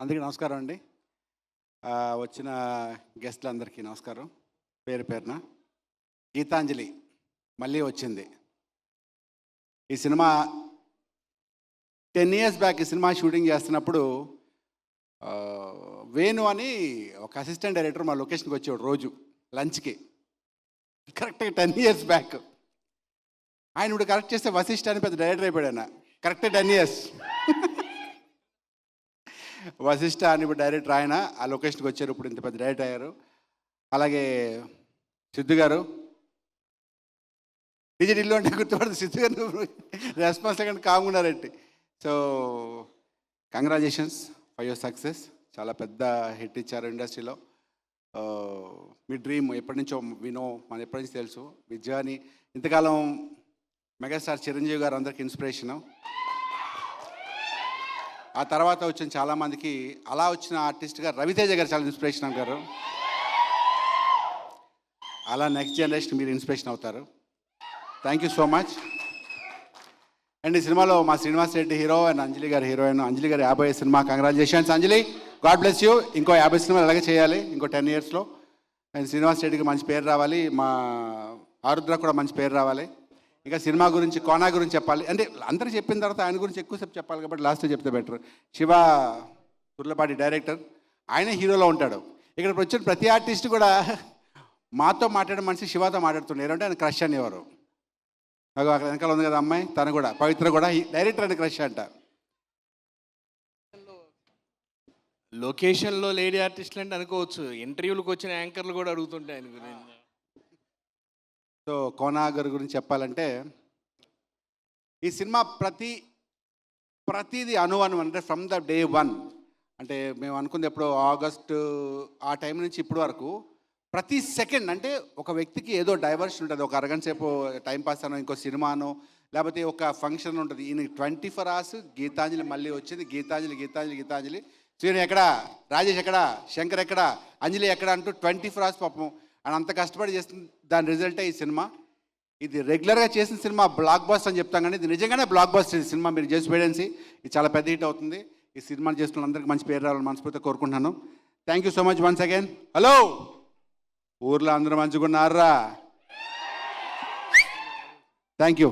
అందరికీ నమస్కారం అండి. వచ్చిన గెస్ట్లందరికీ నమస్కారం. పేరు పేరున గీతాంజలి మళ్ళీ వచ్చింది. ఈ సినిమా 10 years బ్యాక్ ఈ సినిమా షూటింగ్ చేస్తున్నప్పుడు వేణు అని ఒక అసిస్టెంట్ డైరెక్టర్ మా లొకేషన్కి వచ్చేవాడు రోజు లంచ్కి. కరెక్ట్గా 10 years బ్యాక్. ఆయన ఇప్పుడు కరెక్ట్ చేస్తే వశిష్ఠ అని పెద్ద డైరెక్టర్ అయిపోయాడు. ఆయన కరెక్ట్గా 10 years. వశిష్ఠ అని ఇప్పుడు డైరెక్టర్ ఆయన ఆ లొకేషన్కి వచ్చారు. ఇప్పుడు ఇంత పెద్ద డైరెక్టర్ అయ్యారు. అలాగే సిద్ధు గారు డిజిటల్లో అంటే గుర్తుపడదు. సిద్ధు గారు రెస్పాన్స్ కంటే కామున్నారండి. So congratulations for your success. చాలా పెద్ద హిట్ ఇచ్చారు ఇండస్ట్రీలో. మీ డ్రీమ్ ఎప్పటి నుంచో వినో మన ఎప్పటి నుంచి తెలుసు. మీ జర్నీ ఇంతకాలం మెగాస్టార్ చిరంజీవి గారు అందరికి ఇన్స్పిరేషను. ఆ తర్వాత వచ్చిన చాలామందికి అలా వచ్చిన ఆర్టిస్ట్గా రవితేజ గారు చాలా ఇన్స్పిరేషన్ అంటారు. అలా నెక్స్ట్ జనరేషన్ మీరు ఇన్స్పిరేషన్ అవుతారు. Thank you so much. And ఈ సినిమాలో మా శ్రీనివాస్ రెడ్డి హీరో అండ్ అంజలి గారు హీరోయిన్. అంజలి గారు 50 cinema. Congratulations Anjali, God bless you. ఇంకో 50 సినిమాలు అలాగే చేయాలి ఇంకో 10 yearsలో. అండ్ శ్రీనివాస్ రెడ్డికి మంచి పేరు రావాలి. మా ఆరుద్ర కూడా మంచి పేరు రావాలి. ఇంకా సినిమా గురించి కోనా గురించి చెప్పాలి అంటే అందరూ చెప్పిన తర్వాత ఆయన గురించి ఎక్కువసేపు చెప్పాలి కాబట్టి లాస్ట్లో చెప్తే బెటర్. శివ తుర్లపాటి డైరెక్టర్, ఆయన హీరోలో ఉంటాడు. ఇక్కడ వచ్చిన ప్రతి ఆర్టిస్ట్ కూడా మాతో మాట్లాడే మనిషి శివతో మాట్లాడుతున్నారు. అంటే ఆయన క్రష్ అనేవారు. అక్కడ వెనకాల ఉంది కదా అమ్మాయి, తను కూడా పవిత్ర కూడా డైరెక్టర్ అని క్రష్ అంట. లొకేషన్లో లేడీ ఆర్టిస్టులు అంటే అనుకోవచ్చు. ఇంటర్వ్యూలకు వచ్చిన యాంకర్లు కూడా అడుగుతుంటాయి ఆయన గురించి. సో కోనా గారి గురించి చెప్పాలంటే ఈ సినిమా ప్రతిదీ అనువనం అంటే ఫ్రమ్ ద day 1 అంటే మేము అనుకుంది ఎప్పుడు ఆగస్టు ఆ టైం నుంచి ఇప్పటి వరకు ప్రతి సెకండ్ అంటే ఒక వ్యక్తికి ఏదో డైవర్షన్ ఉంటుంది. ఒక అరగంట సేపు టైంపాస్ అనో ఇంకో సినిమానో లేకపోతే ఒక ఫంక్షన్ ఉంటుంది. ఈయన 24 hours గీతాంజలి మళ్ళీ వచ్చింది. గీతాంజలి గీతాంజలి గీతాంజలి. శ్రీను ఎక్కడా, రాజేష్ ఎక్కడా, శంకర్ ఎక్కడా, అంజలి ఎక్కడా అంటూ 24 hours పాపం అని అంత కష్టపడి చేస్తుంది. దాని రిజల్టే ఈ సినిమా. ఇది రెగ్యులర్గా చేసిన సినిమా బ్లాక్ బస్టర్ అని చెప్తాం కానీ ఇది నిజంగానే బ్లాక్ బస్టర్. ఈ సినిమా మీరు చేసి వేయడానికి ఇది చాలా పెద్ద హిట్ అవుతుంది. ఈ సినిమాని చేస్తున్న అందరికీ మంచి పేరు రావాలని మనస్ఫూర్తిగా కోరుకుంటున్నాను. Thank you so much once again. Hello, ఊర్లో అందరూ మంచిగా ఉన్నారా? Thank you.